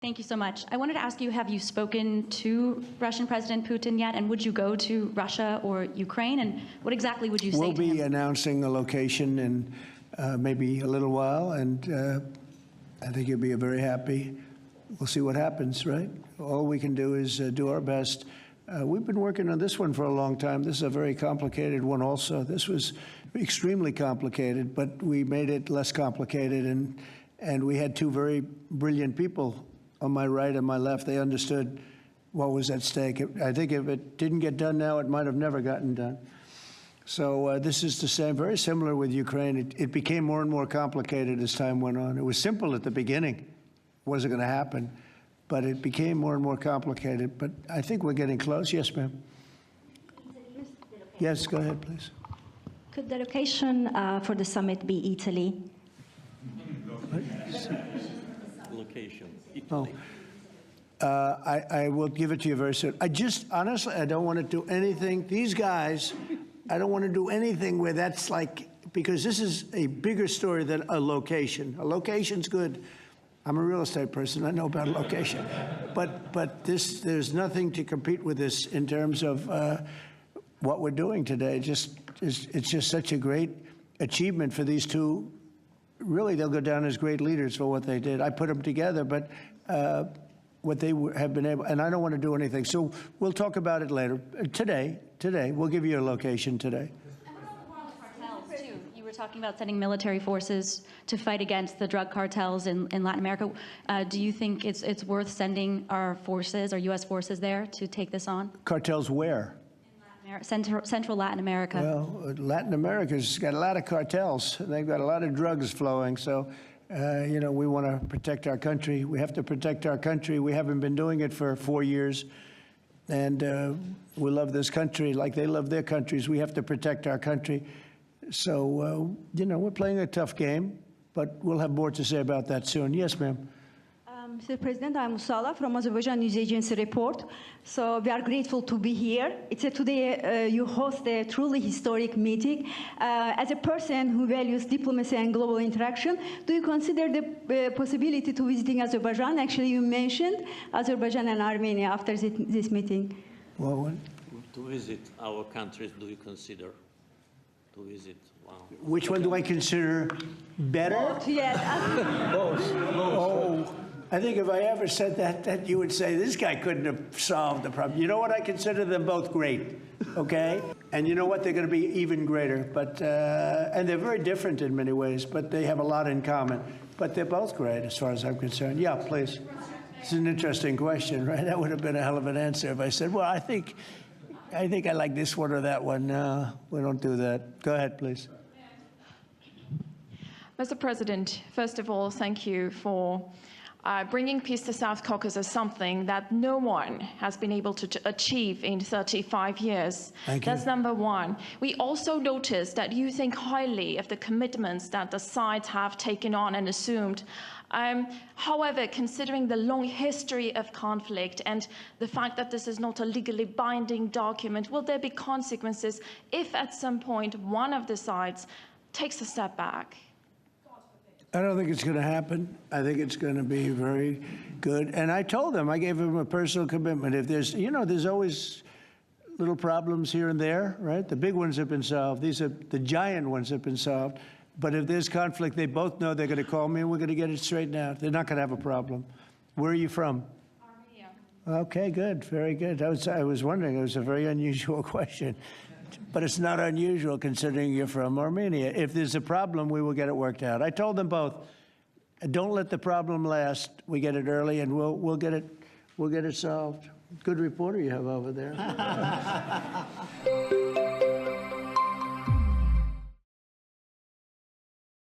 Thank you so much. I wanted to ask you, have you spoken to Russian President Putin yet? And would you go to Russia or Ukraine? And what exactly would you say to him? We'll be announcing a location in maybe a little while, and I think he'll be very happy. We'll see what happens, right? All we can do is do our best. We've been working on this one for a long time. This is a very complicated one also. This was extremely complicated, but we made it less complicated, and we had two very brilliant people on my right and my left. They understood what was at stake. I think if it didn't get done now, it might have never gotten done. So this is the same, very similar with Ukraine. It became more and more complicated as time went on. It was simple at the beginning. It wasn't going to happen. But it became more and more complicated. But I think we're getting close. Yes, ma'am. Yes, go ahead, please. Could the location for the summit be Italy? Location, Italy. I will give it to you very soon. Honestly, I don't want to do anything. These guys, I don't want to do anything where that's like, because this is a bigger story than a location. A location's good. I'm a real estate person. I know about a location. But there's nothing to compete with this in terms of what we're doing today. It's just such a great achievement for these two. Really, they'll go down as great leaders for what they did. I put them together, but what they have been able, and I don't want to do anything. So we'll talk about it later. Today, we'll give you a location today. You were talking about sending military forces to fight against the drug cartels in Latin America. Do you think it's worth sending our forces, our U.S. forces there to take this on? Cartels where? Central Latin America. Well, Latin America's got a lot of cartels. They've got a lot of drugs flowing. So, we want to protect our country. We have to protect our country. We haven't been doing it for 4 years. And we love this country like they love their countries. We have to protect our country. So, we're playing a tough game, but we'll have more to say about that soon. Yes, ma'am. Mr. President, I'm Musala from Azerbaijan News Agency Report. So we are grateful to be here. Today you host a truly historic meeting. As a person who values diplomacy and global interaction, do you consider the possibility to visiting Azerbaijan? Actually, you mentioned Azerbaijan and Armenia after this meeting. Well, to visit our countries, do you consider to visit? Wow. Which one do I consider better? Both, yes. Both. Oh. I think if I ever said that you would say, this guy couldn't have solved the problem. You know what? I consider them both great, okay? And you know what? They're going to be even greater. But and they're very different in many ways, but they have a lot in common. But they're both great as far as I'm concerned. Yeah, please. It's an interesting question, right? That would have been a hell of an answer if I said, well, I think I like this one or that one. No, we don't do that. Go ahead, please. Mr. President, first of all, thank you for bringing peace to South Caucasus, something that no one has been able to achieve in 35 years. Thank you. That's number one. We also noticed that you think highly of the commitments that the sides have taken on and assumed. However, considering the long history of conflict and the fact that this is not a legally binding document, will there be consequences if at some point one of the sides takes a step back? I don't think it's going to happen. I think it's going to be very good. And I told them, I gave them a personal commitment. If there's, there's always little problems here and there, right? The big ones have been solved. These are the giant ones have been solved. But if there's conflict, they both know they're going to call me and we're going to get it straightened out. They're not going to have a problem. Where are you from? Armenia. Okay, good. Very good. I was wondering. It was a very unusual question. But it's not unusual considering you're from Armenia. If there's a problem, we will get it worked out. I told them both, don't let the problem last. We get it early and we'll get it solved. Good reporter you have over there.